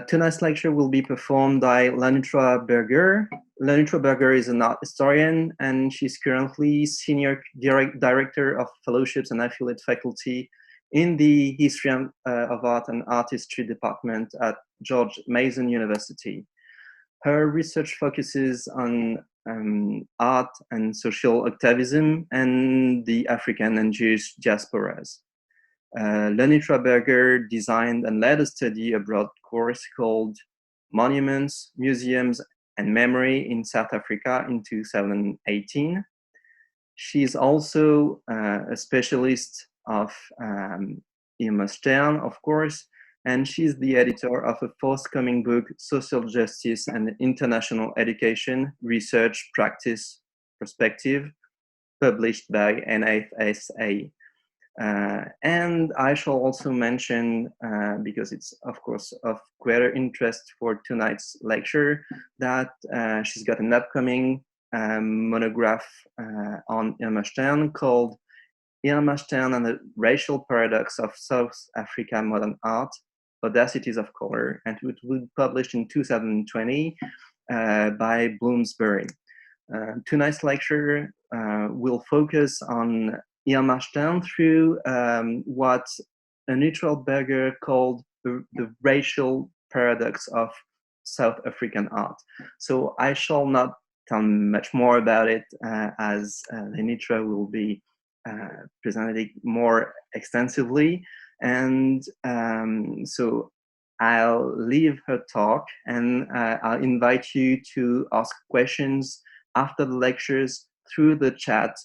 Tonight's lecture will be performed by Lenitra Berger. Lenitra Berger is an art historian, and she's currently Senior Director of Fellowships and Affiliate Faculty in the History of Art and Art History Department at George Mason University. Her research focuses on art and social activism and the African and Jewish diasporas. Lenitra Berger designed and led a study abroad course called Monuments, Museums, and Memory in South Africa in 2018. She's also a specialist of Irma Stern, of course, and she's the editor of a forthcoming book, Social Justice and International Education, Research, Practice, Perspective, published by NFSA. And I shall also mention, because it's of course of greater interest for tonight's lecture, that she's got an upcoming monograph on Irma Stern called Irma Stern and the Racial Paradoxe of South African Modern Art, Audaces of Color, and it will be published in 2020 by Bloomsbury. Tonight's lecture will focus on Irma Stern through what Lenitra Berger called the racial paradox of South African art. So I shall not tell much more about it as Lenitra will be presenting more extensively. And so I'll leave her talk, and I'll invite you to ask questions after the lectures through the chat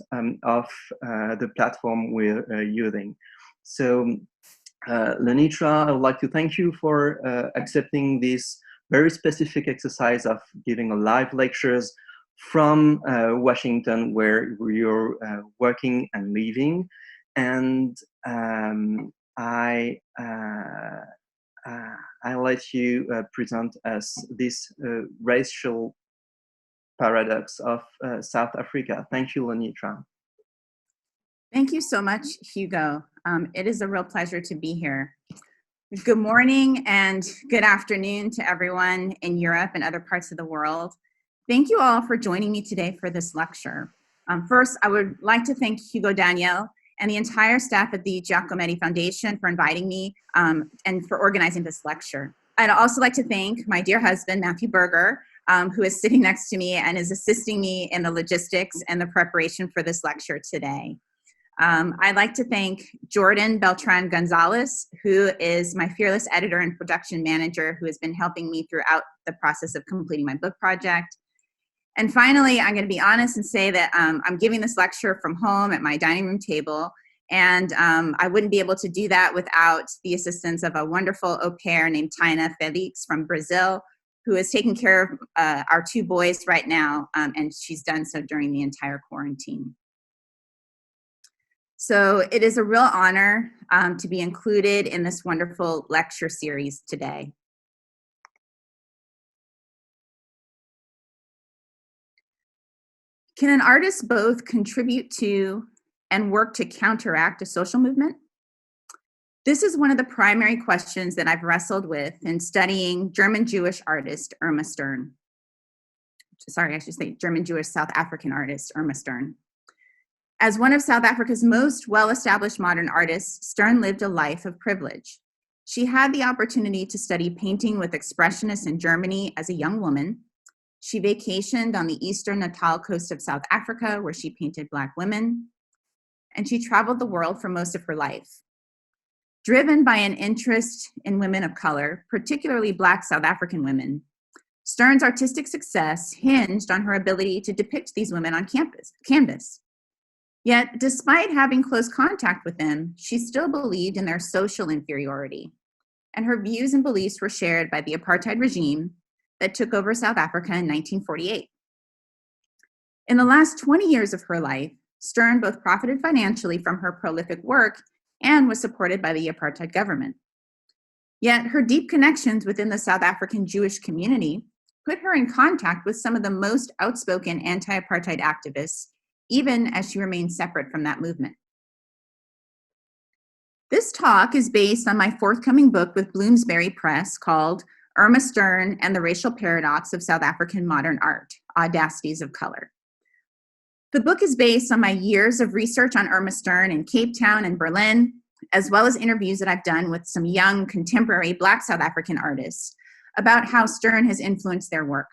of the platform we're using. So Lenitra, I would like to thank you for accepting this very specific exercise of giving a live lectures from Washington, where you're working and living. And I let you present us this racial paradox of South Africa. Thank you, Lenitra. Thank you so much, Hugo. It is a real pleasure to be here. Good morning and good afternoon to everyone in Europe and other parts of the world. Thank you all for joining me today for this lecture. First, I would like to thank Hugo Daniel and the entire staff at the Giacometti Foundation for inviting me and for organizing this lecture. I'd also like to thank my dear husband, Matthew Berger, who is sitting next to me and is assisting me in the logistics and the preparation for this lecture today. I'd like to thank Jordan Beltran Gonzalez, who is my fearless editor and production manager, who has been helping me throughout the process of completing my book project. And finally, I'm going to be honest and say that I'm giving this lecture from home at my dining room table, and I wouldn't be able to do that without the assistance of a wonderful au pair named Taina Felix from Brazil, who is taking care of our two boys right now, and she's done so during the entire quarantine. So it is a real honor to be included in this wonderful lecture series today. Can an artist both contribute to and work to counteract a social movement? This is one of the primary questions that I've wrestled with in studying German-Jewish artist Irma Stern. Sorry, I should say German-Jewish South African artist Irma Stern. As one of South Africa's most well-established modern artists, Stern lived a life of privilege. She had the opportunity to study painting with expressionists in Germany as a young woman. She vacationed on the eastern Natal coast of South Africa, where she painted Black women. And she traveled the world for most of her life. Driven by an interest in women of color, particularly Black South African women, Stern's artistic success hinged on her ability to depict these women on canvas. Yet, despite having close contact with them, she still believed in their social inferiority, and her views and beliefs were shared by the apartheid regime that took over South Africa in 1948. In the last 20 years of her life, Stern both profited financially from her prolific work and was supported by the apartheid government. Yet her deep connections within the South African Jewish community put her in contact with some of the most outspoken anti-apartheid activists, even as she remained separate from that movement. This talk is based on my forthcoming book with Bloomsbury Press called Irma Stern and the Racial Paradoxe of South African Modern Art, Audaces of Color. The book is based on my years of research on Irma Stern in Cape Town and Berlin, as well as interviews that I've done with some young contemporary Black South African artists about how Stern has influenced their work.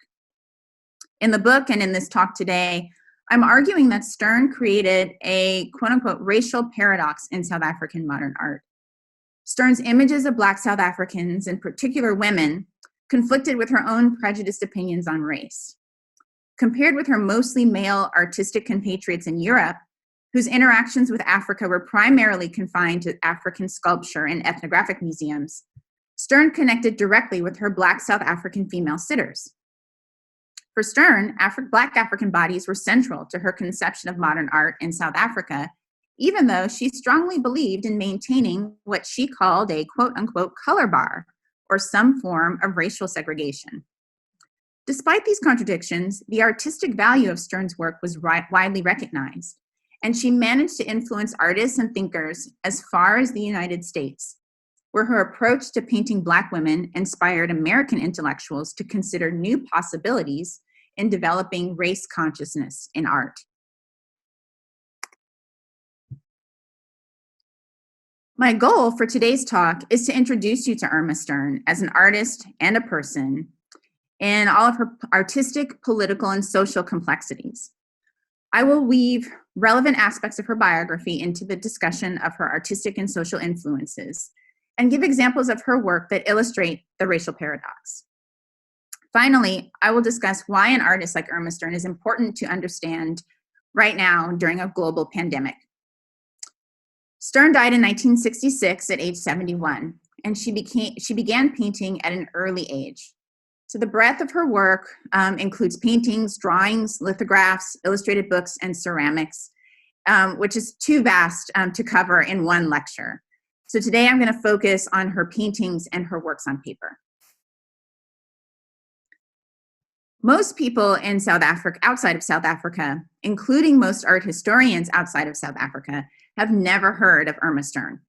In the book and in this talk today, I'm arguing that Stern created a quote-unquote racial paradox in South African modern art. Stern's images of Black South Africans, in particular women, conflicted with her own prejudiced opinions on race. Compared with her mostly male artistic compatriots in Europe, whose interactions with Africa were primarily confined to African sculpture and ethnographic museums, Stern connected directly with her Black South African female sitters. For Stern, Black African bodies were central to her conception of modern art in South Africa, even though she strongly believed in maintaining what she called a quote-unquote color bar, or some form of racial segregation. Despite these contradictions, the artistic value of Stern's work was widely recognized, and she managed to influence artists and thinkers as far as the United States, where her approach to painting Black women inspired American intellectuals to consider new possibilities in developing race consciousness in art. My goal for today's talk is to introduce you to Irma Stern as an artist and a person in all of her artistic, political, and social complexities. I will weave relevant aspects of her biography into the discussion of her artistic and social influences and give examples of her work that illustrate the racial paradox. Finally, I will discuss why an artist like Irma Stern is important to understand right now during a global pandemic. Stern died in 1966 at age 71, and she began painting at an early age. So the breadth of her work includes paintings, drawings, lithographs, illustrated books, and ceramics, which is too vast to cover in one lecture. So today I'm going to focus on her paintings and her works on paper. Most people in South Africa, outside of South Africa, including most art historians outside of South Africa, have never heard of Irma Stern.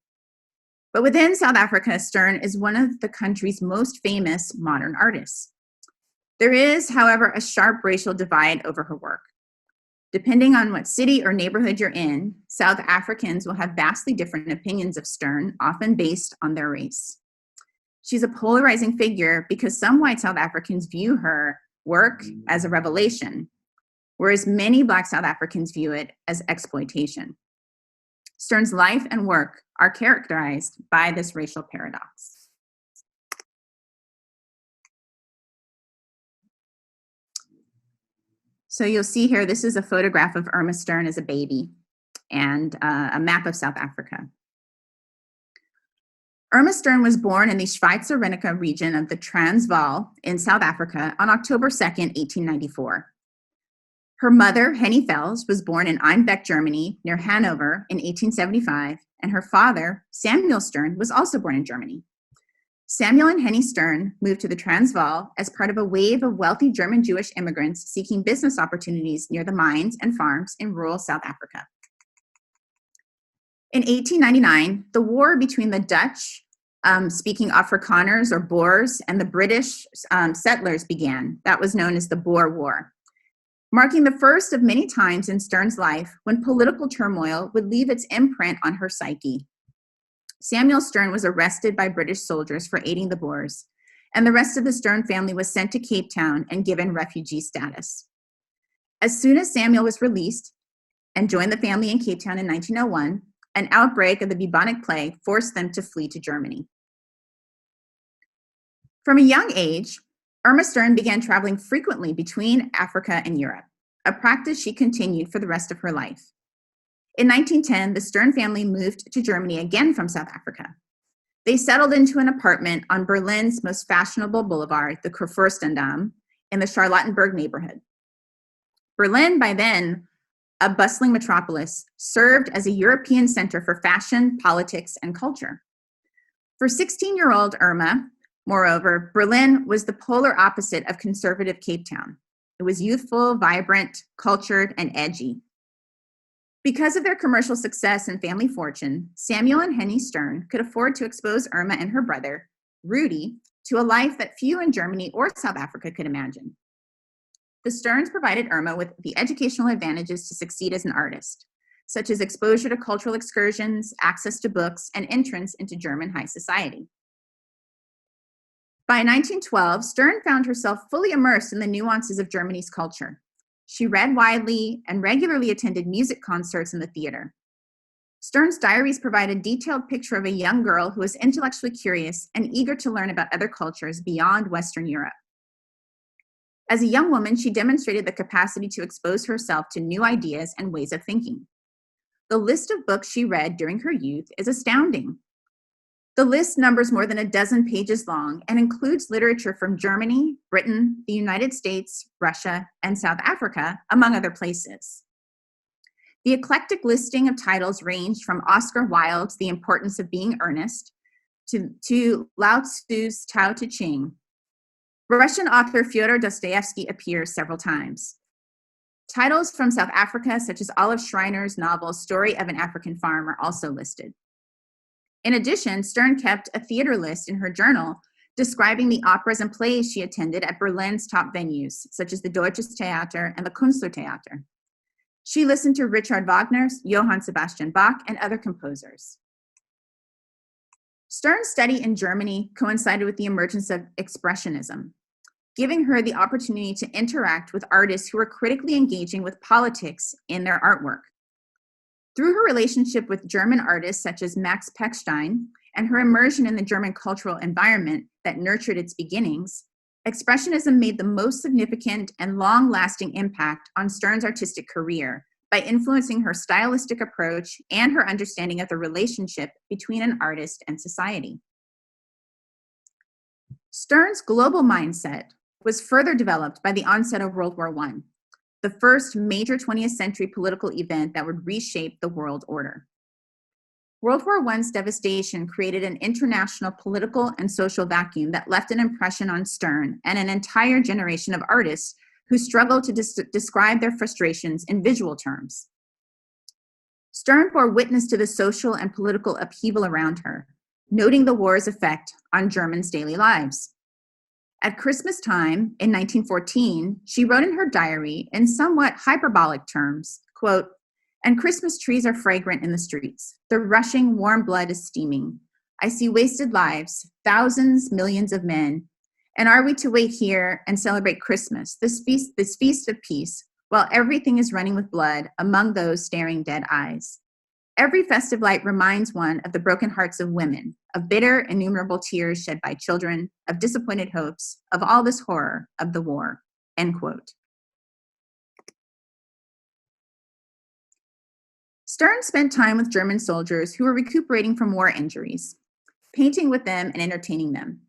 But within South Africa, Stern is one of the country's most famous modern artists. There is, however, a sharp racial divide over her work. Depending on what city or neighborhood you're in, South Africans will have vastly different opinions of Stern, often based on their race. She's a polarizing figure because some white South Africans view her work as a revelation, whereas many Black South Africans view it as exploitation. Stern's life and work are characterized by this racial paradox. So you'll see here, this is a photograph of Irma Stern as a baby and a map of South Africa. Irma Stern was born in the Schweizer-Reneke region of the Transvaal in South Africa on October 2nd, 1894. Her mother, Henny Fels, was born in Einbeck, Germany, near Hanover in 1875, and her father, Samuel Stern, was also born in Germany. Samuel and Henny Stern moved to the Transvaal as part of a wave of wealthy German Jewish immigrants seeking business opportunities near the mines and farms in rural South Africa. In 1899, the war between the Dutch, speaking Afrikaners or Boers, and the British settlers began. That was known as the Boer War, marking the first of many times in Stern's life when political turmoil would leave its imprint on her psyche. Samuel Stern was arrested by British soldiers for aiding the Boers, and the rest of the Stern family was sent to Cape Town and given refugee status. As soon as Samuel was released and joined the family in Cape Town in 1901, an outbreak of the bubonic plague forced them to flee to Germany. From a young age, Irma Stern began traveling frequently between Africa and Europe, a practice she continued for the rest of her life. In 1910, the Stern family moved to Germany again from South Africa. They settled into an apartment on Berlin's most fashionable boulevard, the Kurfürstendamm, in the Charlottenburg neighborhood. Berlin, by then a bustling metropolis, served as a European center for fashion, politics, and culture. For 16-year-old Irma, moreover, Berlin was the polar opposite of conservative Cape Town. It was youthful, vibrant, cultured, and edgy. Because of their commercial success and family fortune, Samuel and Henny Stern could afford to expose Irma and her brother, Rudy, to a life that few in Germany or South Africa could imagine. The Sterns provided Irma with the educational advantages to succeed as an artist, such as exposure to cultural excursions, access to books, and entrance into German high society. By 1912, Stern found herself fully immersed in the nuances of Germany's culture. She read widely and regularly attended music concerts in the theater. Stern's diaries provide a detailed picture of a young girl who was intellectually curious and eager to learn about other cultures beyond Western Europe. As a young woman, she demonstrated the capacity to expose herself to new ideas and ways of thinking. The list of books she read during her youth is astounding. The list numbers more than a dozen pages long and includes literature from Germany, Britain, the United States, Russia, and South Africa, among other places. The eclectic listing of titles ranged from Oscar Wilde's The Importance of Being Earnest to Lao Tzu's Tao Te Ching. Russian author Fyodor Dostoevsky appears several times. Titles from South Africa, such as Olive Schreiner's novel Story of an African Farm, are also listed. In addition, Stern kept a theater list in her journal describing the operas and plays she attended at Berlin's top venues, such as the Deutsches Theater and the Künstlertheater. She listened to Richard Wagner, Johann Sebastian Bach, and other composers. Stern's study in Germany coincided with the emergence of Expressionism, giving her the opportunity to interact with artists who were critically engaging with politics in their artwork. Through her relationship with German artists such as Max Pechstein and her immersion in the German cultural environment that nurtured its beginnings, Expressionism made the most significant and long-lasting impact on Stern's artistic career by influencing her stylistic approach and her understanding of the relationship between an artist and society. Stern's global mindset was further developed by the onset of World War I, the first major 20th century political event that would reshape the world order. World War I's devastation created an international political and social vacuum that left an impression on Stern and an entire generation of artists who struggled to describe their frustrations in visual terms. Stern bore witness to the social and political upheaval around her, noting the war's effect on Germans' daily lives. At Christmas time in 1914, she wrote in her diary in somewhat hyperbolic terms, quote, "And Christmas trees are fragrant in the streets. The rushing warm blood is steaming. I see wasted lives, thousands, millions of men. And are we to wait here and celebrate Christmas, this feast of peace, while everything is running with blood among those staring dead eyes? Every festive light reminds one of the broken hearts of women, of bitter, innumerable tears shed by children, of disappointed hopes, of all this horror of the war," end quote. Stern spent time with German soldiers who were recuperating from war injuries, painting with them and entertaining them.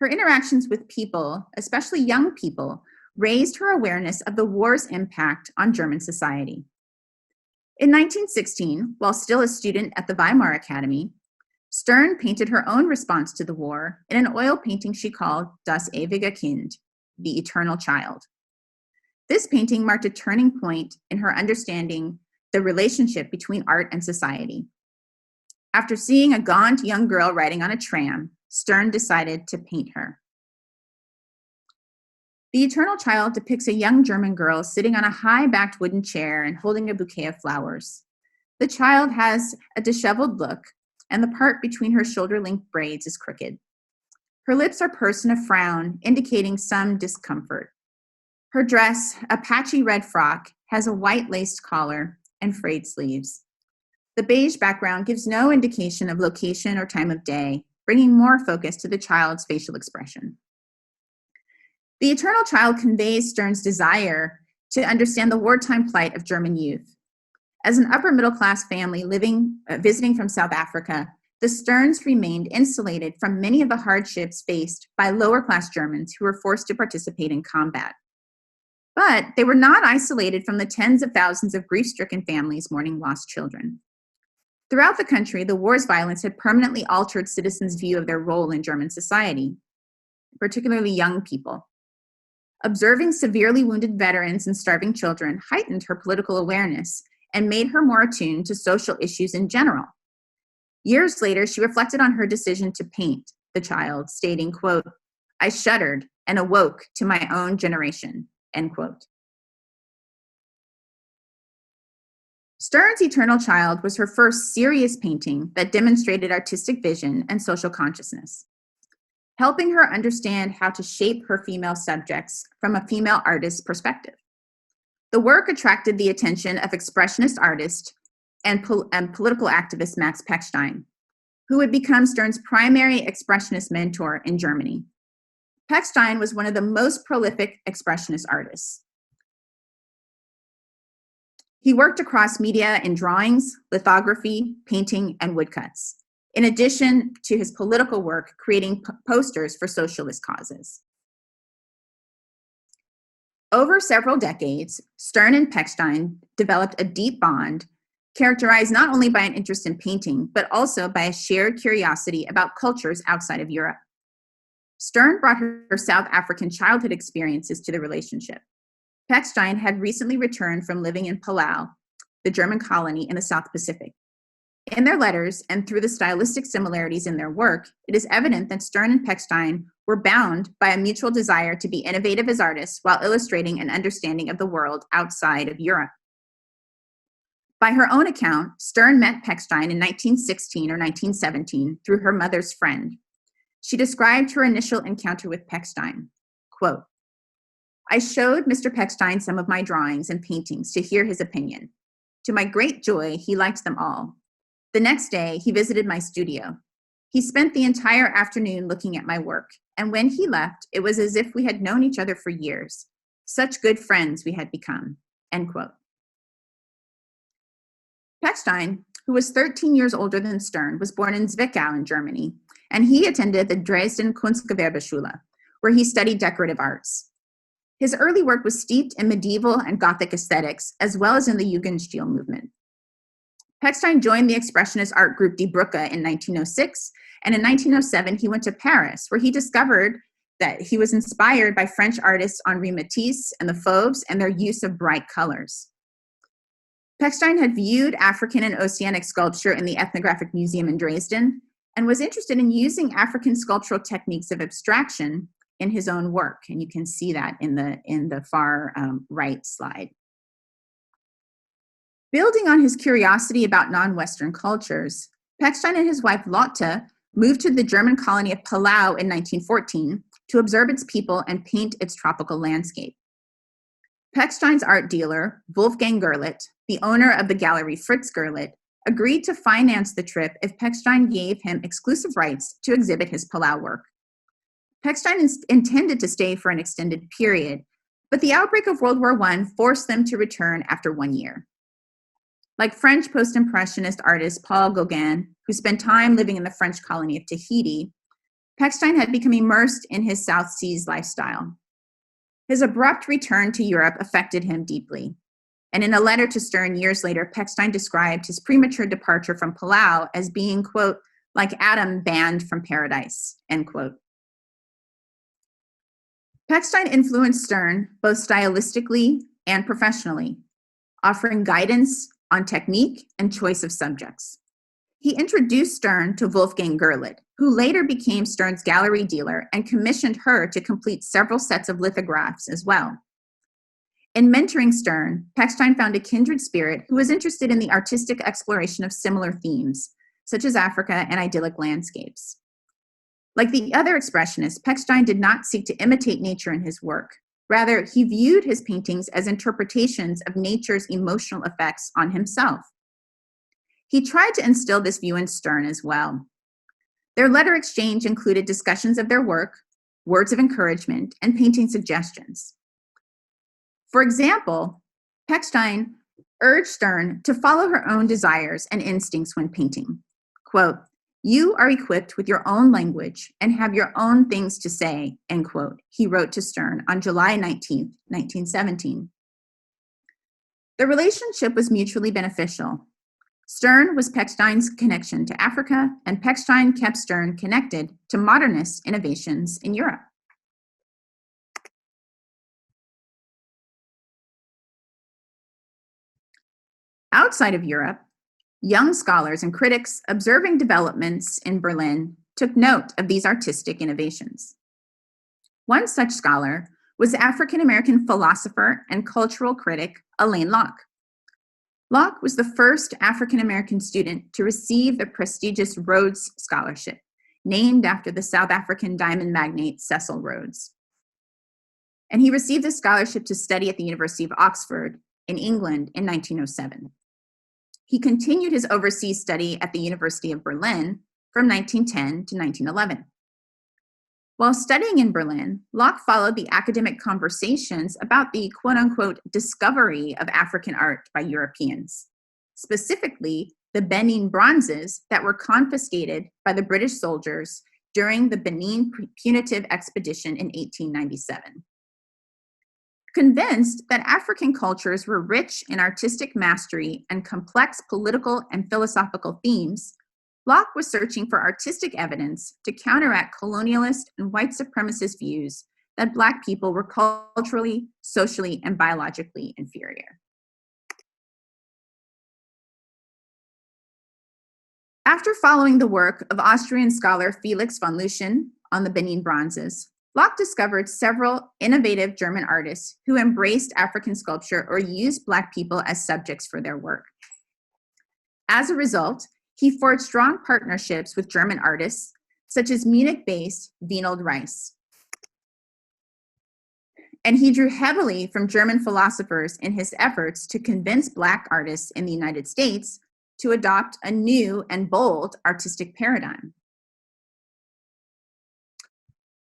Her interactions with people, especially young people, raised her awareness of the war's impact on German society. In 1916, while still a student at the Weimar Academy, Stern painted her own response to the war in an oil painting she called Das ewige Kind, the eternal child. This painting marked a turning point in her understanding the relationship between art and society. After seeing a gaunt young girl riding on a tram, Stern decided to paint her. The Eternal Child depicts a young German girl sitting on a high-backed wooden chair and holding a bouquet of flowers. The child has a disheveled look, and the part between her shoulder-length braids is crooked. Her lips are pursed in a frown, indicating some discomfort. Her dress, a patchy red frock, has a white laced collar and frayed sleeves. The beige background gives no indication of location or time of day, bringing more focus to the child's facial expression. The Eternal Child conveys Stern's desire to understand the wartime plight of German youth. As an upper-middle-class family visiting from South Africa, the Sterns remained insulated from many of the hardships faced by lower-class Germans who were forced to participate in combat. But they were not isolated from the tens of thousands of grief-stricken families mourning lost children. Throughout the country, the war's violence had permanently altered citizens' view of their role in German society, particularly young people. Observing severely wounded veterans and starving children heightened her political awareness and made her more attuned to social issues in general. Years later, she reflected on her decision to paint the child, stating, quote, I shuddered and awoke to my own generation, end quote. Stern's Eternal Child was her first serious painting that demonstrated artistic vision and social consciousness, helping her understand how to shape her female subjects from a female artist's perspective. The work attracted the attention of expressionist artist and political activist Max Pechstein, who would become Stern's primary expressionist mentor in Germany. Pechstein was one of the most prolific expressionist artists. He worked across media in drawings, lithography, painting, and woodcuts, in addition to his political work creating posters for socialist causes. Over several decades, Stern and Pechstein developed a deep bond characterized not only by an interest in painting, but also by a shared curiosity about cultures outside of Europe. Stern brought her South African childhood experiences to the relationship. Pechstein had recently returned from living in Palau, the German colony in the South Pacific. In their letters and through the stylistic similarities in their work, it is evident that Stern and Pechstein were bound by a mutual desire to be innovative as artists while illustrating an understanding of the world outside of Europe. By her own account, Stern met Pechstein in 1916 or 1917 through her mother's friend. She described her initial encounter with Pechstein, quote, I showed Mr. Pechstein some of my drawings and paintings to hear his opinion. To my great joy, he liked them all. The next day, he visited my studio. He spent the entire afternoon looking at my work, and when he left, it was as if we had known each other for years. Such good friends we had become, end quote. Pechstein, who was 13 years older than Stern, was born in Zwickau in Germany, and he attended the Dresden Kunstgewerbeschule, where he studied decorative arts. His early work was steeped in medieval and Gothic aesthetics, as well as in the Jugendstil movement. Pechstein joined the expressionist art group Die Brücke in 1906, and in 1907 he went to Paris, where he discovered that he was inspired by French artists Henri Matisse and the Fauves and their use of bright colors. Pechstein had viewed African and Oceanic sculpture in the Ethnographic Museum in Dresden and was interested in using African sculptural techniques of abstraction in his own work, and you can see that in the far right slide. Building on his curiosity about non-Western cultures, Pechstein and his wife Lotte moved to the German colony of Palau in 1914 to observe its people and paint its tropical landscape. Pechstein's art dealer, Wolfgang Gerlit, the owner of the gallery Fritz Gerlit, agreed to finance the trip if Pechstein gave him exclusive rights to exhibit his Palau work. Pechstein intended to stay for an extended period, but the outbreak of World War I forced them to return after 1 year. Like French post-impressionist artist Paul Gauguin, who spent time living in the French colony of Tahiti, Pechstein had become immersed in his South Seas lifestyle. His abrupt return to Europe affected him deeply. And in a letter to Stern years later, Pechstein described his premature departure from Palau as being, quote, like Adam banned from paradise, end quote. Pechstein influenced Stern both stylistically and professionally, offering guidance on technique and choice of subjects. He introduced Stern to Wolfgang Gerlit, who later became Stern's gallery dealer and commissioned her to complete several sets of lithographs as well. In mentoring Stern, Pechstein found a kindred spirit who was interested in the artistic exploration of similar themes, such as Africa and idyllic landscapes. Like the other expressionists, Pechstein did not seek to imitate nature in his work. Rather, he viewed his paintings as interpretations of nature's emotional effects on himself. He tried to instill this view in Stern as well. Their letter exchange included discussions of their work, words of encouragement, and painting suggestions. For example, Pechstein urged Stern to follow her own desires and instincts when painting. Quote, you are equipped with your own language and have your own things to say, end quote, he wrote to Stern on July 19, 1917. The relationship was mutually beneficial. Stern was Pechstein's connection to Africa, and Pechstein kept Stern connected to modernist innovations in Europe. Outside of Europe, young scholars and critics observing developments in Berlin took note of these artistic innovations. One such scholar was African-American philosopher and cultural critic Alain Locke. Locke was the first African-American student to receive the prestigious Rhodes Scholarship, named after the South African diamond magnate Cecil Rhodes. And he received the scholarship to study at the University of Oxford in England in 1907. He continued his overseas study at the University of Berlin from 1910 to 1911. While studying in Berlin, Locke followed the academic conversations about the quote-unquote discovery of African art by Europeans, specifically the Benin bronzes that were confiscated by the British soldiers during the Benin punitive expedition in 1897. Convinced that African cultures were rich in artistic mastery and complex political and philosophical themes, Locke was searching for artistic evidence to counteract colonialist and white supremacist views that Black people were culturally, socially, and biologically inferior. After following the work of Austrian scholar Felix von Luschen on the Benin bronzes, Locke discovered several innovative German artists who embraced African sculpture or used Black people as subjects for their work. As a result, he forged strong partnerships with German artists, such as Munich-based Winold Reiss. And he drew heavily from German philosophers in his efforts to convince Black artists in the United States to adopt a new and bold artistic paradigm.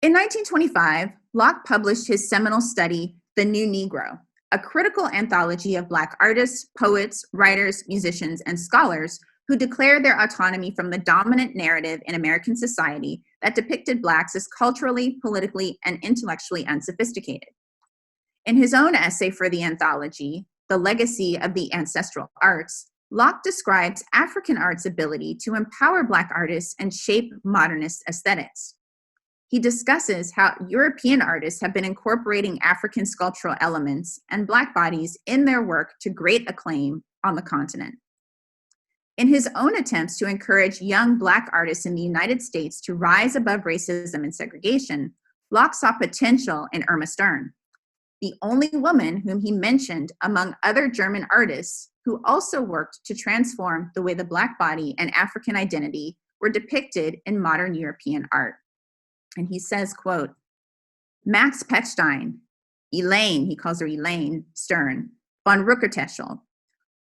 In 1925, Locke published his seminal study, The New Negro, a critical anthology of Black artists, poets, writers, musicians, and scholars who declared their autonomy from the dominant narrative in American society that depicted Blacks as culturally, politically, and intellectually unsophisticated. In his own essay for the anthology, The Legacy of the Ancestral Arts, Locke describes African art's ability to empower Black artists and shape modernist aesthetics. He discusses how European artists have been incorporating African sculptural elements and Black bodies in their work to great acclaim on the continent. In his own attempts to encourage young Black artists in the United States to rise above racism and segregation, Locke saw potential in Irma Stern, the only woman whom he mentioned among other German artists who also worked to transform the way the Black body and African identity were depicted in modern European art. And he says, quote, Max Pechstein, Elaine, he calls her Elaine Stern, von Ruckerteschel,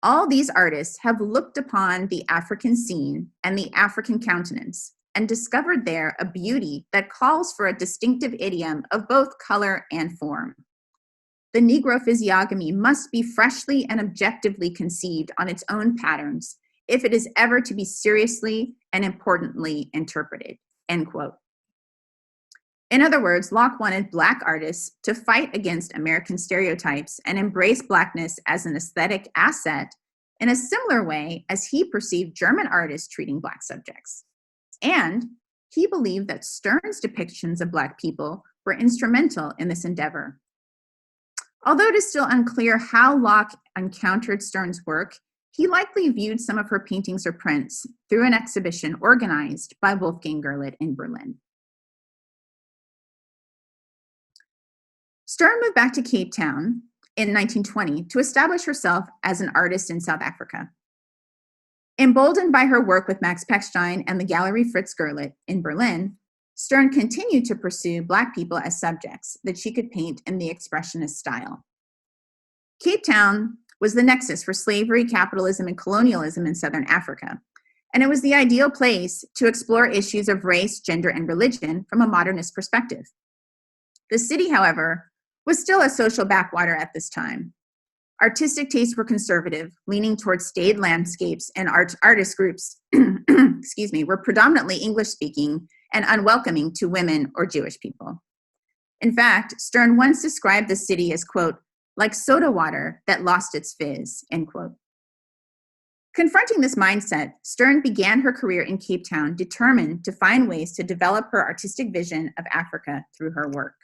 all these artists have looked upon the African scene and the African countenance and discovered there a beauty that calls for a distinctive idiom of both color and form. The Negro physiognomy must be freshly and objectively conceived on its own patterns if it is ever to be seriously and importantly interpreted, end quote. In other words, Locke wanted Black artists to fight against American stereotypes and embrace Blackness as an aesthetic asset in a similar way as he perceived German artists treating Black subjects. And he believed that Stern's depictions of Black people were instrumental in this endeavor. Although it is still unclear how Locke encountered Stern's work, he likely viewed some of her paintings or prints through an exhibition organized by Wolfgang Gurlitt in Berlin. Stern moved back to Cape Town in 1920 to establish herself as an artist in South Africa. Emboldened by her work with Max Pechstein and the Gallery Fritz Gurlitt in Berlin, Stern continued to pursue Black people as subjects that she could paint in the expressionist style. Cape Town was the nexus for slavery, capitalism, and colonialism in Southern Africa, and it was the ideal place to explore issues of race, gender, and religion from a modernist perspective. The city, however, was still a social backwater at this time. Artistic tastes were conservative, leaning towards staid landscapes, and artist groups were predominantly English-speaking and unwelcoming to women or Jewish people. In fact, Stern once described the city as, quote, like soda water that lost its fizz, end quote. Confronting this mindset, Stern began her career in Cape Town determined to find ways to develop her artistic vision of Africa through her work.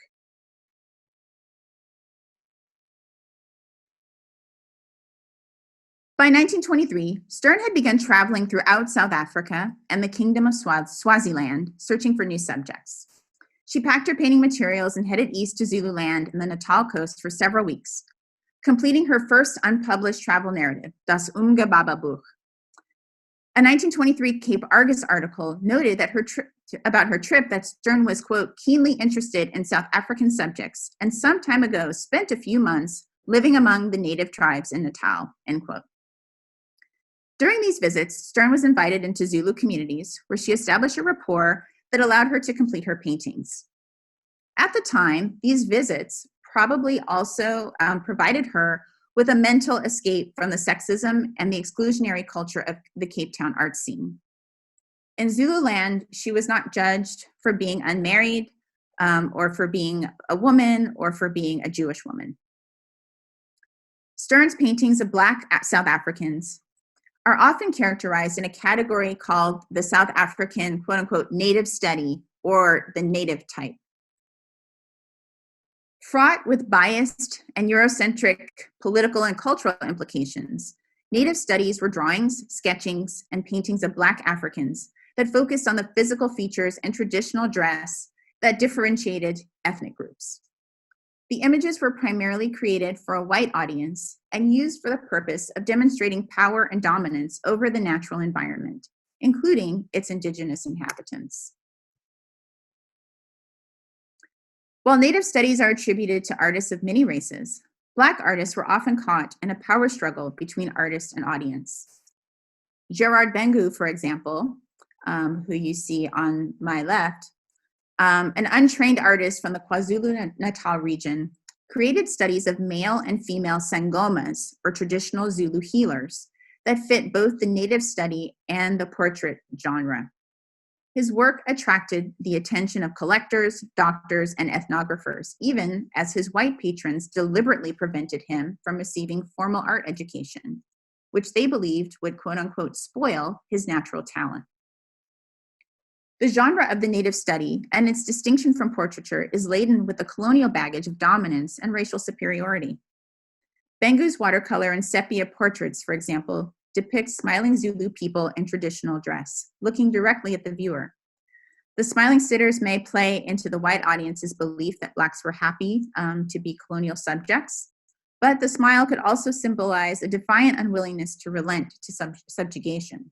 By 1923, Stern had begun traveling throughout South Africa and the Kingdom of Swaziland, searching for new subjects. She packed her painting materials and headed east to Zululand and the Natal coast for several weeks, completing her first unpublished travel narrative, Das Umgebaba Buch. A 1923 Cape Argus article noted that about her trip that Stern was, quote, keenly interested in South African subjects and some time ago spent a few months living among the native tribes in Natal, end quote. During these visits, Stern was invited into Zulu communities where she established a rapport that allowed her to complete her paintings. At the time, these visits probably also provided her with a mental escape from the sexism and the exclusionary culture of the Cape Town art scene. In Zululand, she was not judged for being unmarried or for being a woman or for being a Jewish woman. Stern's paintings of Black South Africans are often characterized in a category called the South African, quote unquote, native study or the native type. Fraught with biased and Eurocentric political and cultural implications, native studies were drawings, sketchings, and paintings of Black Africans that focused on the physical features and traditional dress that differentiated ethnic groups. The images were primarily created for a white audience and used for the purpose of demonstrating power and dominance over the natural environment, including its indigenous inhabitants. While native studies are attributed to artists of many races, Black artists were often caught in a power struggle between artist and audience. Gerard Bengu, for example, who you see on my left, an untrained artist from the KwaZulu-Natal region, created studies of male and female sangomas, or traditional Zulu healers, that fit both the native study and the portrait genre. His work attracted the attention of collectors, doctors, and ethnographers, even as his white patrons deliberately prevented him from receiving formal art education, which they believed would, quote unquote, spoil his natural talent. The genre of the native study and its distinction from portraiture is laden with the colonial baggage of dominance and racial superiority. Bengu's watercolor and sepia portraits, for example, depict smiling Zulu people in traditional dress, looking directly at the viewer. The smiling sitters may play into the white audience's belief that Blacks were happy to be colonial subjects, but the smile could also symbolize a defiant unwillingness to relent to subjugation.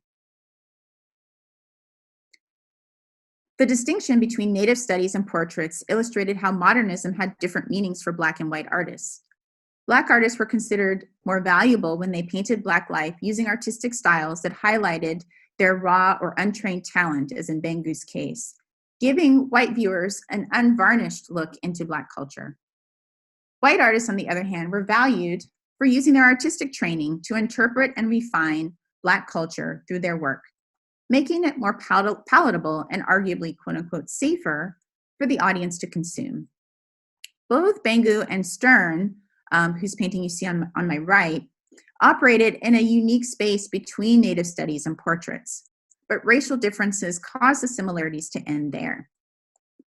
The distinction between native studies and portraits illustrated how modernism had different meanings for Black and white artists. Black artists were considered more valuable when they painted Black life using artistic styles that highlighted their raw or untrained talent, as in Bengu's case, giving white viewers an unvarnished look into Black culture. White artists, on the other hand, were valued for using their artistic training to interpret and refine Black culture through their work, making it more palatable and arguably, quote unquote, safer for the audience to consume. Both Bengu and Stern, whose painting you see on my right, operated in a unique space between native studies and portraits, but racial differences caused the similarities to end there.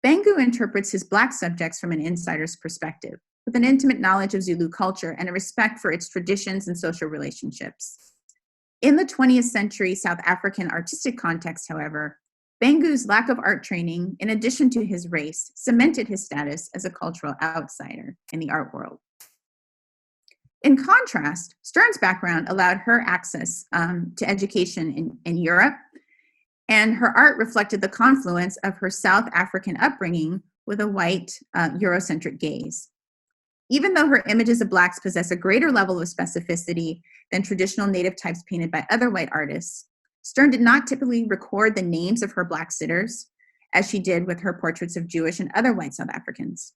Bengu interprets his Black subjects from an insider's perspective, with an intimate knowledge of Zulu culture and a respect for its traditions and social relationships. In the 20th century South African artistic context, however, Bengu's lack of art training, in addition to his race, cemented his status as a cultural outsider in the art world. In contrast, Stern's background allowed her access to education in Europe, and her art reflected the confluence of her South African upbringing with a white Eurocentric gaze. Even though her images of Blacks possess a greater level of specificity than traditional native types painted by other white artists, Stern did not typically record the names of her Black sitters, as she did with her portraits of Jewish and other white South Africans.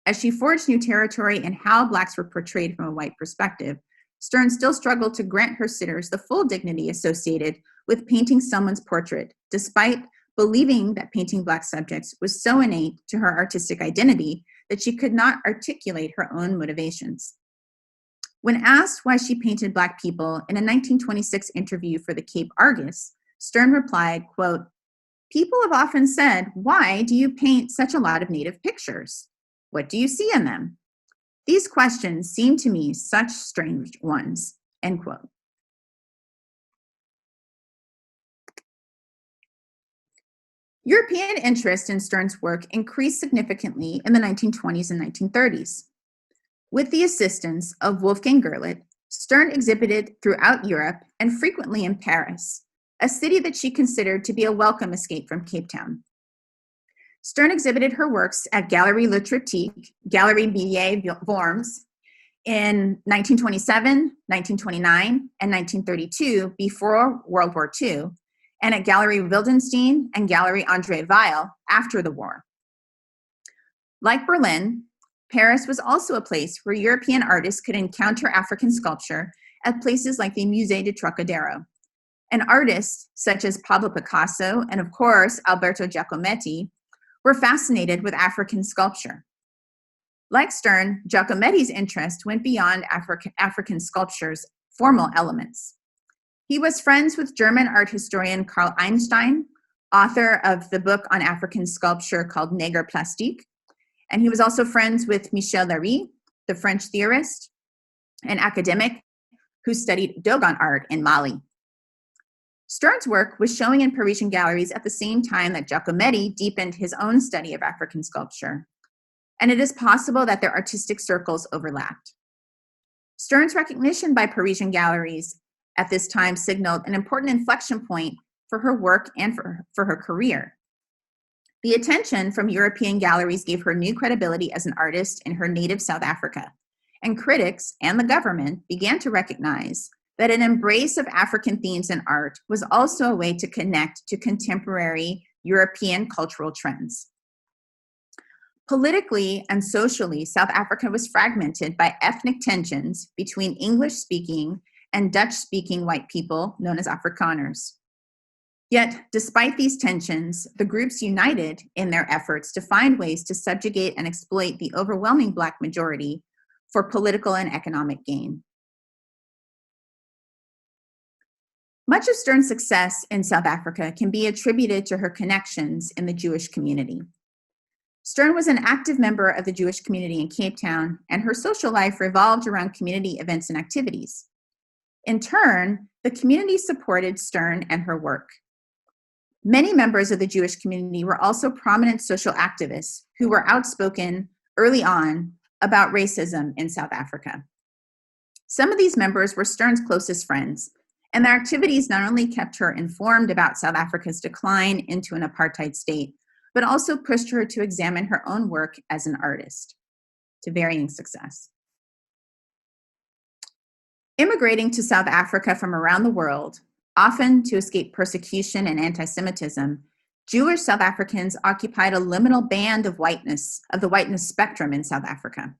As she forged new territory in how Blacks were portrayed from a white perspective, Stern still struggled to grant her sitters the full dignity associated with painting someone's portrait, despite believing that painting Black subjects was so innate to her artistic identity that she could not articulate her own motivations. When asked why she painted Black people in a 1926 interview for the Cape Argus, Stern replied, quote, "People have often said, why do you paint such a lot of native pictures? What do you see in them? These questions seem to me such strange ones," end quote. European interest in Stern's work increased significantly in the 1920s and 1930s. With the assistance of Wolfgang Gerlit, Stern exhibited throughout Europe and frequently in Paris, a city that she considered to be a welcome escape from Cape Town. Stern exhibited her works at Galerie Literatique, Galerie Billet Worms, in 1927, 1929, and 1932, before World War II, and at Galerie Wildenstein and Galerie André Weil after the war. Like Berlin, Paris was also a place where European artists could encounter African sculpture at places like the Musée du Trocadero. And artists such as Pablo Picasso and, of course, Alberto Giacometti were fascinated with African sculpture. Like Stern, Giacometti's interest went beyond African sculpture's formal elements. He was friends with German art historian Karl Einstein, author of the book on African sculpture called Neger Plastique, and he was also friends with Michel Léry, the French theorist and academic who studied Dogon art in Mali. Stern's work was showing in Parisian galleries at the same time that Giacometti deepened his own study of African sculpture, and it is possible that their artistic circles overlapped. Stern's recognition by Parisian galleries at this time signaled an important inflection point for her work and for her career. The attention from European galleries gave her new credibility as an artist in her native South Africa, and critics and the government began to recognize that an embrace of African themes in art was also a way to connect to contemporary European cultural trends. Politically and socially, South Africa was fragmented by ethnic tensions between English-speaking and Dutch-speaking white people known as Afrikaners. Yet, despite these tensions, the groups united in their efforts to find ways to subjugate and exploit the overwhelming Black majority for political and economic gain. Much of Stern's success in South Africa can be attributed to her connections in the Jewish community. Stern was an active member of the Jewish community in Cape Town, and her social life revolved around community events and activities. In turn, the community supported Stern and her work. Many members of the Jewish community were also prominent social activists who were outspoken early on about racism in South Africa. Some of these members were Stern's closest friends, and their activities not only kept her informed about South Africa's decline into an apartheid state, but also pushed her to examine her own work as an artist, to varying success. Immigrating to South Africa from around the world, often to escape persecution and anti-Semitism, Jewish South Africans occupied a liminal band of the whiteness spectrum in South Africa.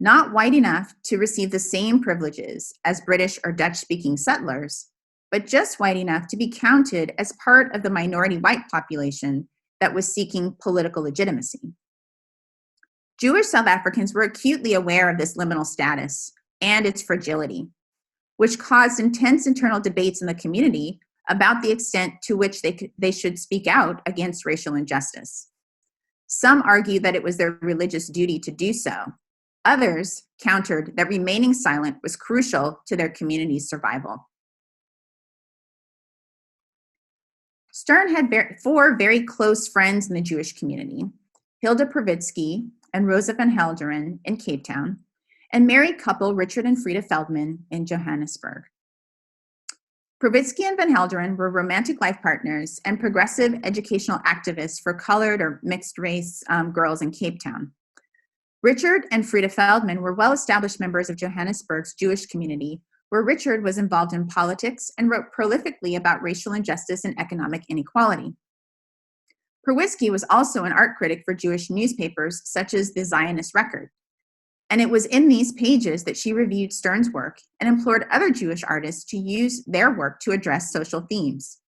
Not white enough to receive the same privileges as British or Dutch-speaking settlers, but just white enough to be counted as part of the minority white population that was seeking political legitimacy. Jewish South Africans were acutely aware of this liminal status and its fragility, which caused intense internal debates in the community about the extent to which they should speak out against racial injustice. Some argued that it was their religious duty to do so. Others countered that remaining silent was crucial to their community's survival. Stern had four very close friends in the Jewish community: Hilda Pravitsky and Rosa van Helderen in Cape Town, and married couple Richard and Frida Feldman in Johannesburg. Pravitsky and van Helderen were romantic life partners and progressive educational activists for colored or mixed race girls in Cape Town. Richard and Frida Feldman were well-established members of Johannesburg's Jewish community, where Richard was involved in politics and wrote prolifically about racial injustice and economic inequality. Pravitsky was also an art critic for Jewish newspapers such as the Zionist Record, and it was in these pages that she reviewed Stern's work and implored other Jewish artists to use their work to address social themes.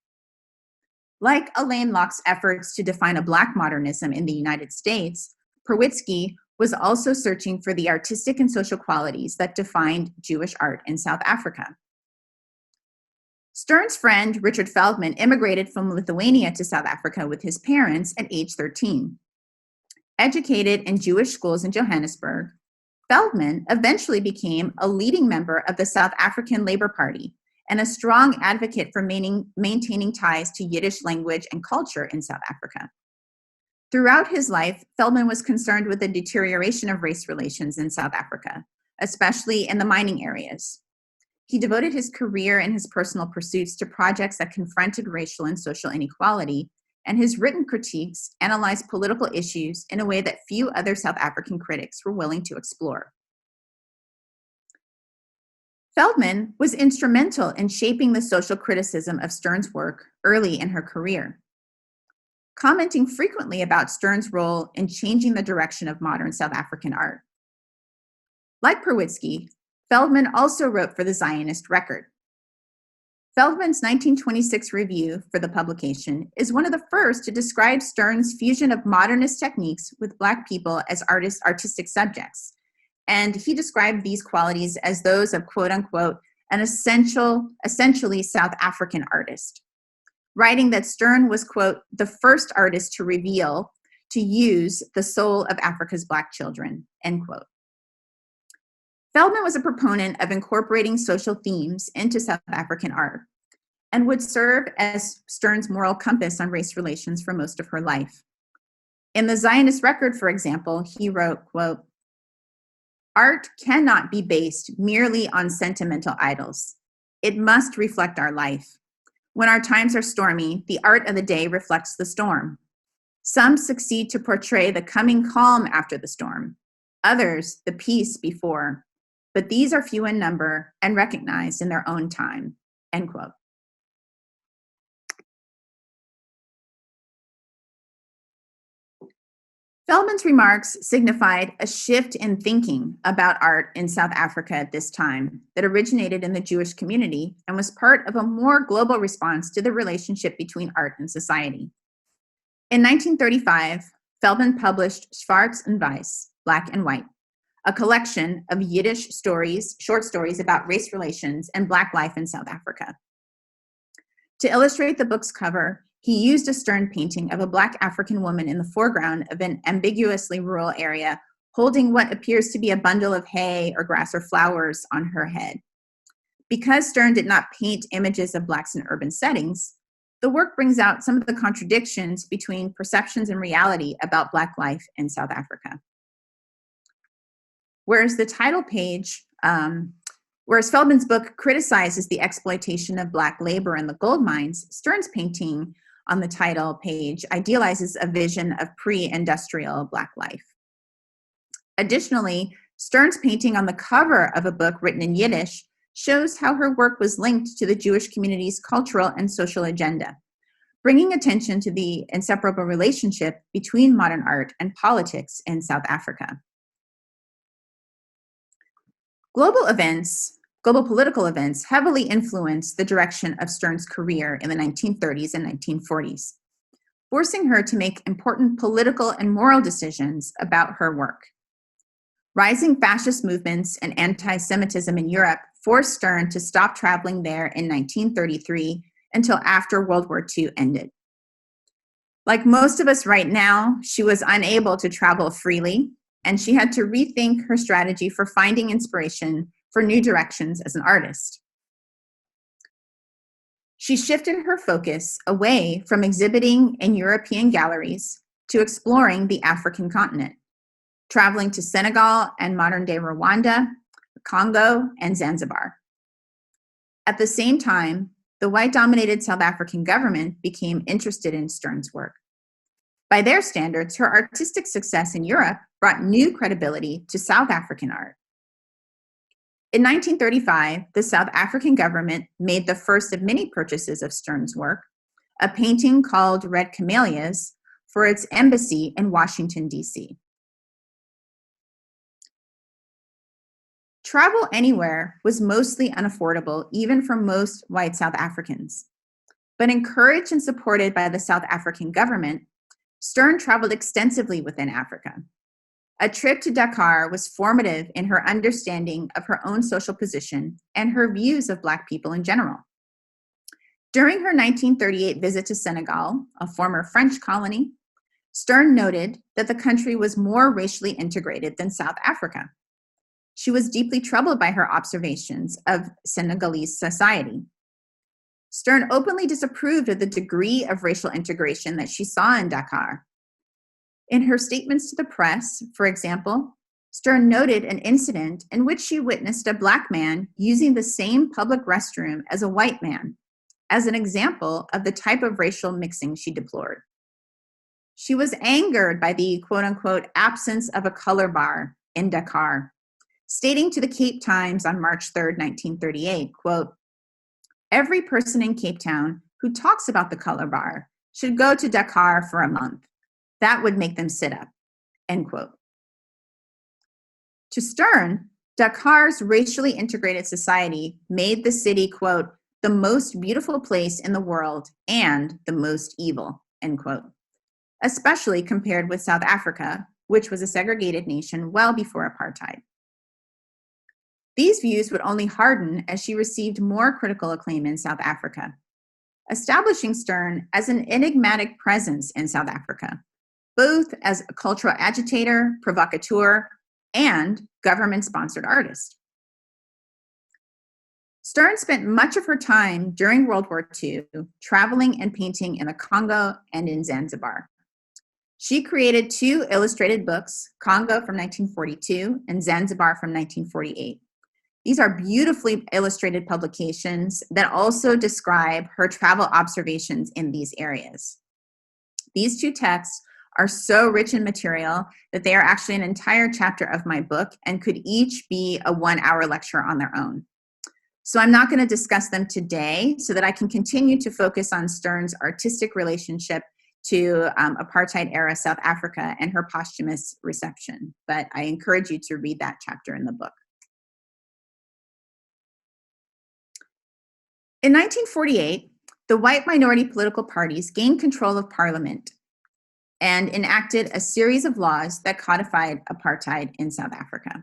Like Alain Locke's efforts to define a Black modernism in the United States, Pravitsky was also searching for the artistic and social qualities that defined Jewish art in South Africa. Stern's friend, Richard Feldman, immigrated from Lithuania to South Africa with his parents at age 13. Educated in Jewish schools in Johannesburg, Feldman eventually became a leading member of the South African Labour Party and a strong advocate for maintaining ties to Yiddish language and culture in South Africa. Throughout his life, Feldman was concerned with the deterioration of race relations in South Africa, especially in the mining areas. He devoted his career and his personal pursuits to projects that confronted racial and social inequality, and his written critiques analyzed political issues in a way that few other South African critics were willing to explore. Feldman was instrumental in shaping the social criticism of Stern's work early in her career, commenting frequently about Stern's role in changing the direction of modern South African art. Like Perwitzky, Feldman also wrote for the Zionist Record. Feldman's 1926 review for the publication is one of the first to describe Stern's fusion of modernist techniques with Black people as artistic subjects. And he described these qualities as those of, quote unquote, an essentially South African artist, writing that Stern was, quote, the first artist to use the soul of Africa's Black children, end quote. Feldman was a proponent of incorporating social themes into South African art and would serve as Stern's moral compass on race relations for most of her life. In the Zionist Record, for example, he wrote, quote, art cannot be based merely on sentimental idols. It must reflect our life. When our times are stormy, the art of the day reflects the storm. Some succeed to portray the coming calm after the storm, others the peace before. But these are few in number and recognized in their own time, end quote. Feldman's remarks signified a shift in thinking about art in South Africa at this time that originated in the Jewish community and was part of a more global response to the relationship between art and society. In 1935, Feldman published Schwarz und Weiß, Black and White, a collection of Yiddish stories, short stories about race relations and Black life in South Africa. To illustrate the book's cover, he used a Stern painting of a Black African woman in the foreground of an ambiguously rural area, holding what appears to be a bundle of hay or grass or flowers on her head. Because Stern did not paint images of Blacks in urban settings, the work brings out some of the contradictions between perceptions and reality about Black life in South Africa. Whereas Feldman's book criticizes the exploitation of Black labor in the gold mines, Stern's painting on the title page idealizes a vision of pre-industrial Black life. Additionally, Stern's painting on the cover of a book written in Yiddish shows how her work was linked to the Jewish community's cultural and social agenda, bringing attention to the inseparable relationship between modern art and politics in South Africa. Global political events heavily influenced the direction of Stern's career in the 1930s and 1940s, forcing her to make important political and moral decisions about her work. Rising fascist movements and anti-Semitism in Europe forced Stern to stop traveling there in 1933 until after World War II ended. Like most of us right now, she was unable to travel freely, and she had to rethink her strategy for finding inspiration for new directions as an artist. She shifted her focus away from exhibiting in European galleries to exploring the African continent, traveling to Senegal and modern-day Rwanda, Congo, and Zanzibar. At the same time, the white-dominated South African government became interested in Stern's work. By their standards, her artistic success in Europe brought new credibility to South African art. In 1935, the South African government made the first of many purchases of Stern's work, a painting called Red Camellias, for its embassy in Washington, D.C. Travel anywhere was mostly unaffordable, even for most white South Africans. But encouraged and supported by the South African government, Stern traveled extensively within Africa. A trip to Dakar was formative in her understanding of her own social position and her views of Black people in general. During her 1938 visit to Senegal, a former French colony, Stern noted that the country was more racially integrated than South Africa. She was deeply troubled by her observations of Senegalese society, Stern openly disapproved of the degree of racial integration that she saw in Dakar. In her statements to the press, for example, Stern noted an incident in which she witnessed a Black man using the same public restroom as a white man, as an example of the type of racial mixing she deplored. She was angered by the quote-unquote absence of a color bar in Dakar, stating to the Cape Times on March 3rd, 1938, quote, "Every person in Cape Town who talks about the color bar should go to Dakar for a month. That would make them sit up," end quote. To Stern, Dakar's racially integrated society made the city, quote, "the most beautiful place in the world and the most evil," end quote, especially compared with South Africa, which was a segregated nation well before apartheid. These views would only harden as she received more critical acclaim in South Africa, establishing Stern as an enigmatic presence in South Africa, both as a cultural agitator, provocateur, and government-sponsored artist. Stern spent much of her time during World War II traveling and painting in the Congo and in Zanzibar. She created 2 illustrated books, Congo from 1942 and Zanzibar from 1948. These are beautifully illustrated publications that also describe her travel observations in these areas. These 2 texts are so rich in material that they are actually an entire chapter of my book and could each be a 1-hour lecture on their own. So I'm not going to discuss them today so that I can continue to focus on Stern's artistic relationship to apartheid-era South Africa and her posthumous reception. But I encourage you to read that chapter in the book. In 1948, the white minority political parties gained control of parliament and enacted a series of laws that codified apartheid in South Africa.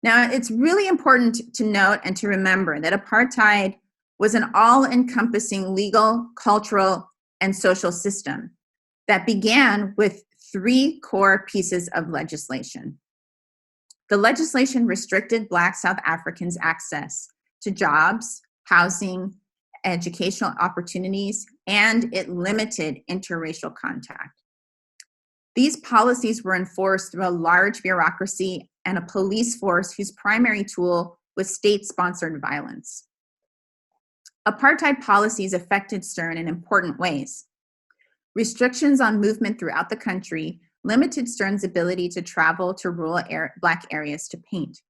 Now, it's really important to note and to remember that apartheid was an all-encompassing legal, cultural, and social system that began with 3 core pieces of legislation. The legislation restricted Black South Africans' access to jobs, housing, educational opportunities, and it limited interracial contact. These policies were enforced through a large bureaucracy and a police force whose primary tool was state-sponsored violence. Apartheid policies affected Stern in important ways. Restrictions on movement throughout the country limited Stern's ability to travel to rural Black areas to paint.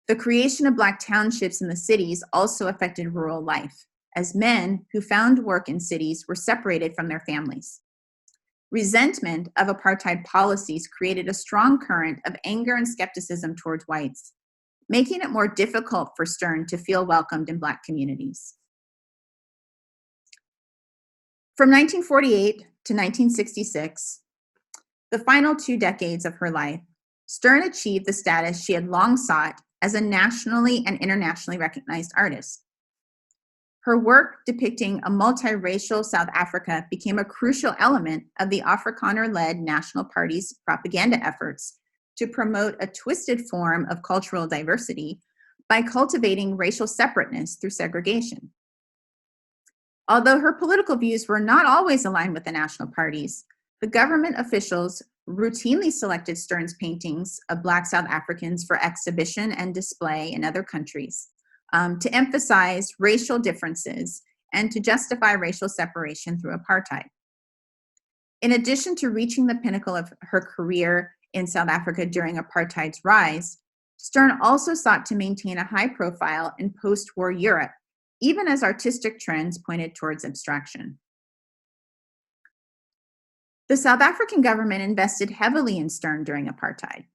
The creation of Black townships in the cities also affected rural life, as men who found work in cities were separated from their families. Resentment of apartheid policies created a strong current of anger and skepticism towards whites, making it more difficult for Stern to feel welcomed in Black communities. From 1948 to 1966, the final 2 decades of her life, Stern achieved the status she had long sought as a nationally and internationally recognized artist. Her work depicting a multiracial South Africa became a crucial element of the Afrikaner-led National Party's propaganda efforts to promote a twisted form of cultural diversity by cultivating racial separateness through segregation. Although her political views were not always aligned with the national parties, the government officials routinely selected Stern's paintings of Black South Africans for exhibition and display in other countries, to emphasize racial differences and to justify racial separation through apartheid. In addition to reaching the pinnacle of her career in South Africa during apartheid's rise, Stern also sought to maintain a high profile in post-war Europe, even as artistic trends pointed towards abstraction. The South African government invested heavily in Stern during apartheid,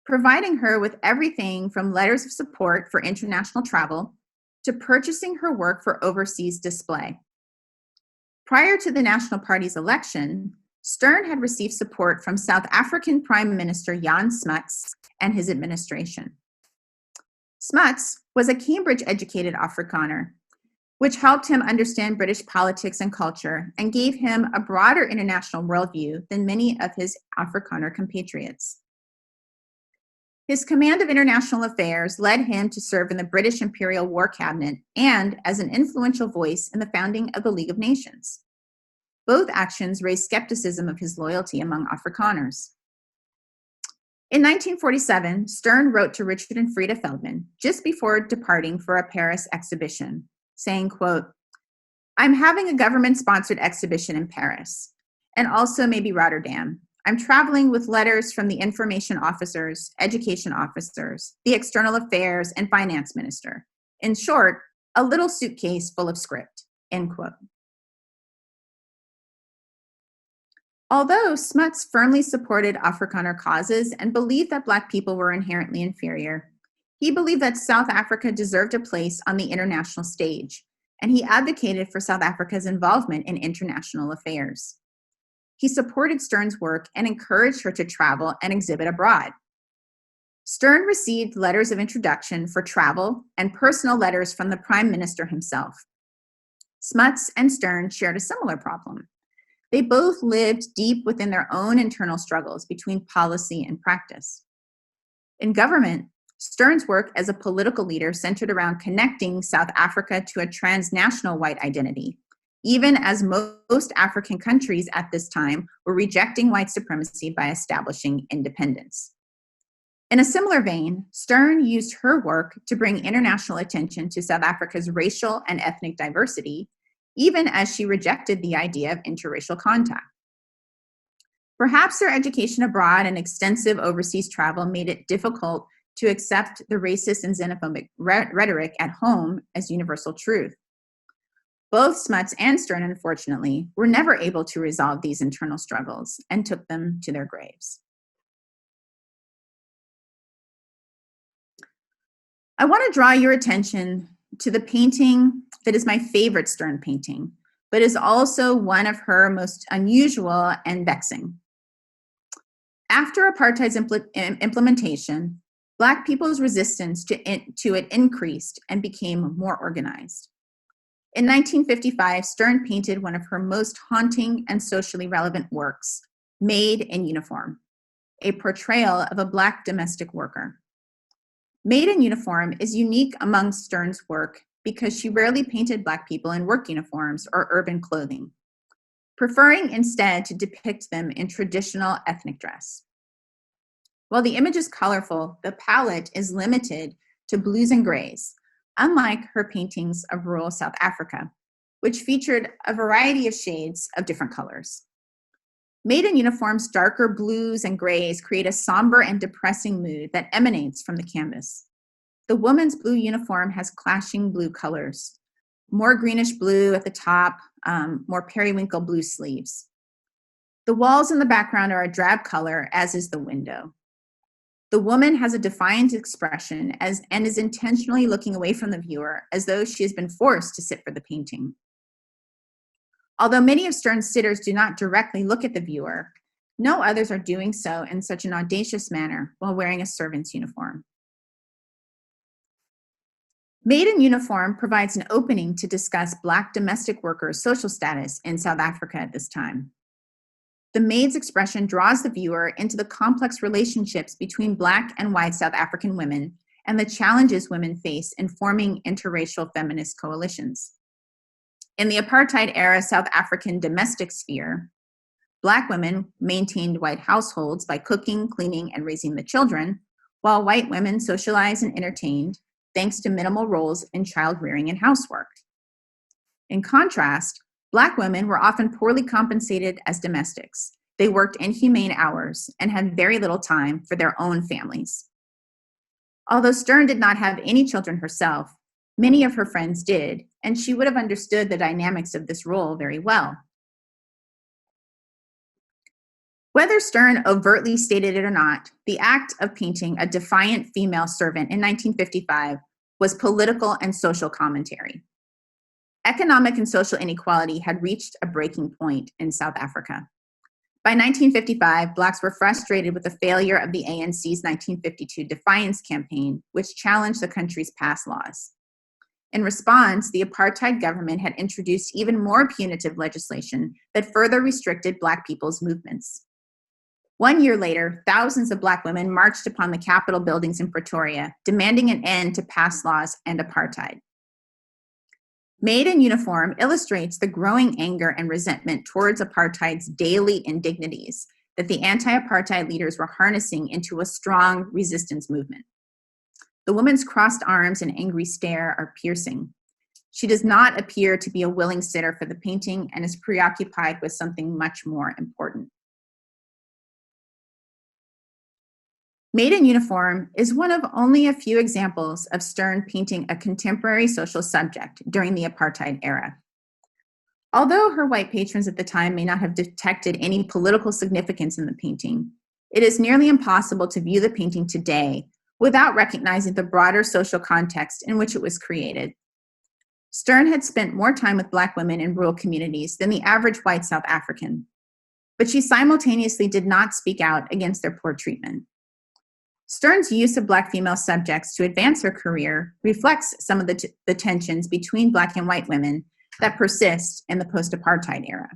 providing her with everything from letters of support for international travel to purchasing her work for overseas display. Prior to the National Party's election, Stern had received support from South African Prime Minister Jan Smuts and his administration. Smuts was a Cambridge-educated Afrikaner, which helped him understand British politics and culture and gave him a broader international worldview than many of his Afrikaner compatriots. His command of international affairs led him to serve in the British Imperial War Cabinet and as an influential voice in the founding of the League of Nations. Both actions raised skepticism of his loyalty among Afrikaners. In 1947, Stern wrote to Richard and Frida Feldman just before departing for a Paris exhibition, saying, quote, "I'm having a government-sponsored exhibition in Paris, and also maybe Rotterdam. I'm traveling with letters from the information officers, education officers, the external affairs, and finance minister. In short, a little suitcase full of script," end quote. Although Smuts firmly supported Afrikaner causes and believed that Black people were inherently inferior, he believed that South Africa deserved a place on the international stage, and he advocated for South Africa's involvement in international affairs. He supported Stern's work and encouraged her to travel and exhibit abroad. Stern received letters of introduction for travel and personal letters from the Prime Minister himself. Smuts and Stern shared a similar problem. They both lived deep within their own internal struggles between policy and practice. In government, Stern's work as a political leader centered around connecting South Africa to a transnational white identity, even as most African countries at this time were rejecting white supremacy by establishing independence. In a similar vein, Stern used her work to bring international attention to South Africa's racial and ethnic diversity, even as she rejected the idea of interracial contact. Perhaps her education abroad and extensive overseas travel made it difficult to accept the racist and xenophobic rhetoric at home as universal truth. Both Smuts and Stern, unfortunately, were never able to resolve these internal struggles and took them to their graves. I want to draw your attention to the painting that is my favorite Stern painting, but is also one of her most unusual and vexing. After apartheid's implementation, Black people's resistance to it increased and became more organized. In 1955, Stern painted one of her most haunting and socially relevant works, Maid in Uniform, a portrayal of a Black domestic worker. Maid in Uniform is unique among Stern's work because she rarely painted Black people in work uniforms or urban clothing, preferring instead to depict them in traditional ethnic dress. While the image is colorful, the palette is limited to blues and grays, unlike her paintings of rural South Africa, which featured a variety of shades of different colors. Maid in Uniform's darker blues and grays create a somber and depressing mood that emanates from the canvas. The woman's blue uniform has clashing blue colors, more greenish blue at the top, more periwinkle blue sleeves. The walls in the background are a drab color, as is the window. The woman has a defiant expression and is intentionally looking away from the viewer as though she has been forced to sit for the painting. Although many of Stern's sitters do not directly look at the viewer, no others are doing so in such an audacious manner while wearing a servant's uniform. Maid in Uniform provides an opening to discuss Black domestic workers' social status in South Africa at this time. The maid's expression draws the viewer into the complex relationships between Black and white South African women and the challenges women face in forming interracial feminist coalitions. In the apartheid-era South African domestic sphere, Black women maintained white households by cooking, cleaning, and raising the children, while white women socialized and entertained thanks to minimal roles in child rearing and housework. In contrast, Black women were often poorly compensated as domestics. They worked inhumane hours and had very little time for their own families. Although Stern did not have any children herself, many of her friends did, and she would have understood the dynamics of this role very well. Whether Stern overtly stated it or not, the act of painting a defiant female servant in 1955 was political and social commentary. Economic and social inequality had reached a breaking point in South Africa. By 1955, Blacks were frustrated with the failure of the ANC's 1952 defiance campaign, which challenged the country's past laws. In response, the apartheid government had introduced even more punitive legislation that further restricted Black people's movements. 1 year later, thousands of Black women marched upon the Capitol buildings in Pretoria, demanding an end to past laws and apartheid. Made in Uniform illustrates the growing anger and resentment towards apartheid's daily indignities that the anti-apartheid leaders were harnessing into a strong resistance movement. The woman's crossed arms and angry stare are piercing. She does not appear to be a willing sitter for the painting and is preoccupied with something much more important. Made in Uniform is one of only a few examples of Stern painting a contemporary social subject during the apartheid era. Although her white patrons at the time may not have detected any political significance in the painting, it is nearly impossible to view the painting today without recognizing the broader social context in which it was created. Stern had spent more time with Black women in rural communities than the average white South African, but she simultaneously did not speak out against their poor treatment. Stern's use of Black female subjects to advance her career reflects some of the tensions between Black and white women that persist in the post-apartheid era.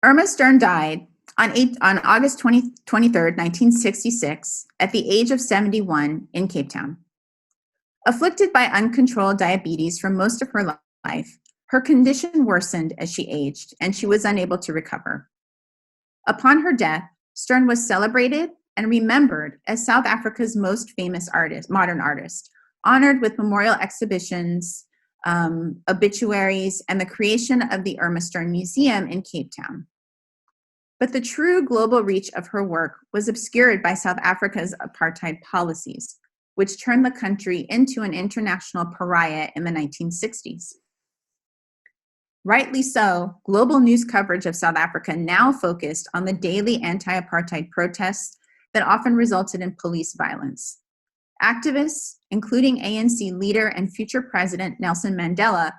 Irma Stern died on August 23, 1966, at the age of 71 in Cape Town. Afflicted by uncontrolled diabetes for most of her life, her condition worsened as she aged, and she was unable to recover. Upon her death, Stern was celebrated and remembered as South Africa's most famous artist, modern artist, honored with memorial exhibitions, obituaries, and the creation of the Irma Stern Museum in Cape Town. But the true global reach of her work was obscured by South Africa's apartheid policies, which turned the country into an international pariah in the 1960s. Rightly so, global news coverage of South Africa now focused on the daily anti-apartheid protests that often resulted in police violence. Activists, including ANC leader and future president Nelson Mandela,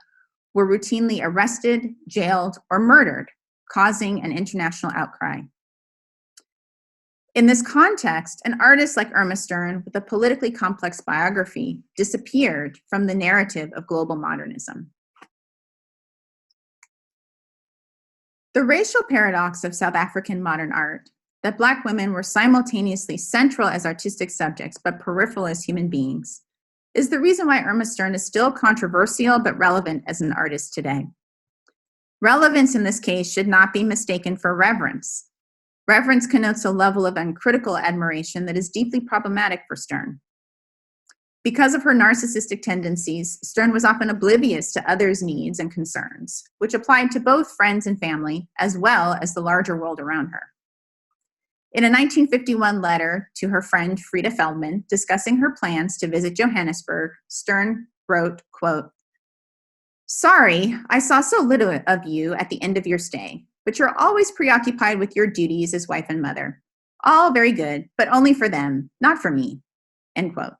were routinely arrested, jailed, or murdered, causing an international outcry. In this context, an artist like Irma Stern, with a politically complex biography, disappeared from the narrative of global modernism. The racial paradox of South African modern art, that Black women were simultaneously central as artistic subjects but peripheral as human beings, is the reason why Irma Stern is still controversial but relevant as an artist today. Relevance in this case should not be mistaken for reverence. Reverence connotes a level of uncritical admiration that is deeply problematic for Stern. Because of her narcissistic tendencies, Stern was often oblivious to others' needs and concerns, which applied to both friends and family, as well as the larger world around her. In a 1951 letter to her friend Frida Feldman, discussing her plans to visit Johannesburg, Stern wrote, quote, "Sorry, I saw so little of you at the end of your stay, but you're always preoccupied with your duties as wife and mother. All very good, but only for them, not for me," end quote.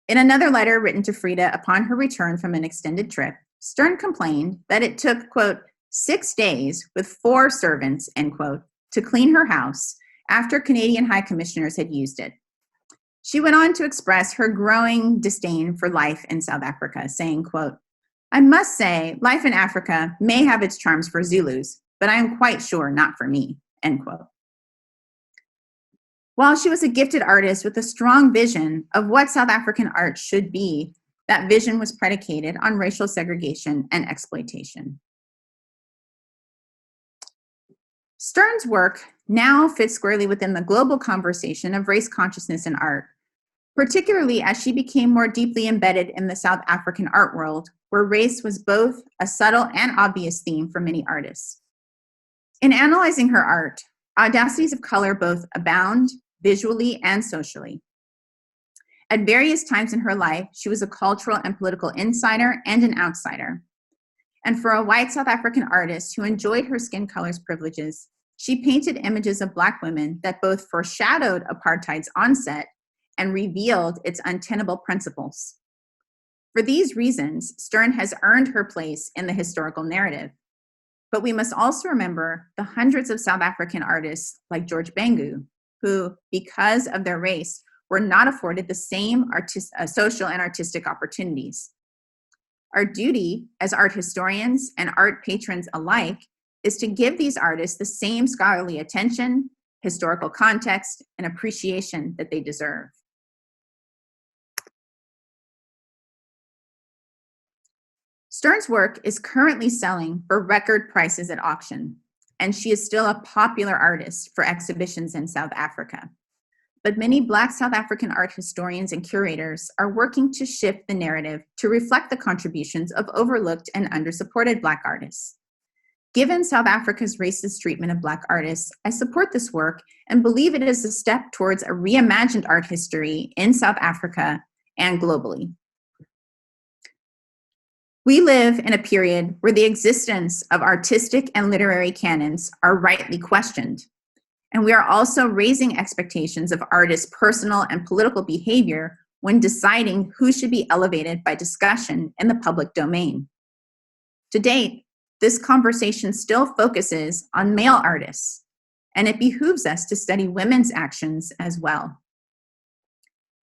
In another letter written to Frida upon her return from an extended trip, Stern complained that it took, quote, 6 days with 4 servants, end quote, to clean her house after Canadian high commissioners had used it. She went on to express her growing disdain for life in South Africa, saying, quote, "I must say, life in Africa may have its charms for Zulus, but I am quite sure not for me," end quote. While she was a gifted artist with a strong vision of what South African art should be, that vision was predicated on racial segregation and exploitation. Stern's work now fits squarely within the global conversation of race consciousness in art, particularly as she became more deeply embedded in the South African art world, where race was both a subtle and obvious theme for many artists. In analyzing her art, audacities of color both abound visually and socially. At various times in her life, she was a cultural and political insider and an outsider. And for a white South African artist who enjoyed her skin color's privileges, she painted images of Black women that both foreshadowed apartheid's onset and revealed its untenable principles. For these reasons, Stern has earned her place in the historical narrative. But we must also remember the hundreds of South African artists like George Bengu, who, because of their race, were not afforded the same social and artistic opportunities. Our duty as art historians and art patrons alike is to give these artists the same scholarly attention, historical context, and appreciation that they deserve. Stern's work is currently selling for record prices at auction, and she is still a popular artist for exhibitions in South Africa. But many Black South African art historians and curators are working to shift the narrative to reflect the contributions of overlooked and undersupported Black artists. Given South Africa's racist treatment of Black artists, I support this work and believe it is a step towards a reimagined art history in South Africa and globally. We live in a period where the existence of artistic and literary canons are rightly questioned. And we are also raising expectations of artists' personal and political behavior when deciding who should be elevated by discussion in the public domain. To date, this conversation still focuses on male artists, and it behooves us to study women's actions as well.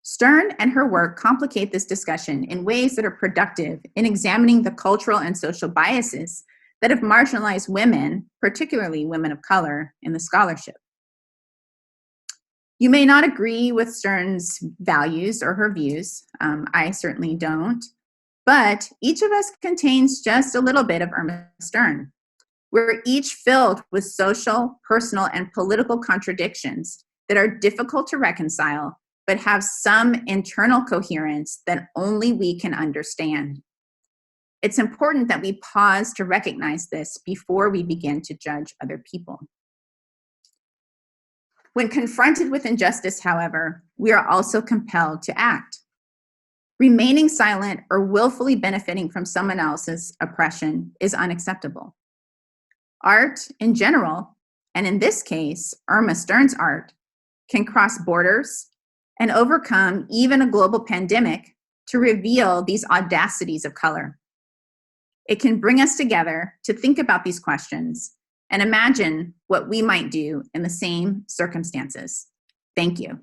Stern and her work complicate this discussion in ways that are productive in examining the cultural and social biases that have marginalized women, particularly women of color, in the scholarship. You may not agree with Stern's values or her views. I certainly don't. But each of us contains just a little bit of Irma Stern. We're each filled with social, personal, and political contradictions that are difficult to reconcile, but have some internal coherence that only we can understand. It's important that we pause to recognize this before we begin to judge other people. When confronted with injustice, however, we are also compelled to act. Remaining silent or willfully benefiting from someone else's oppression is unacceptable. Art in general, and in this case, Irma Stern's art, can cross borders and overcome even a global pandemic to reveal these audacities of color. It can bring us together to think about these questions and imagine what we might do in the same circumstances. Thank you.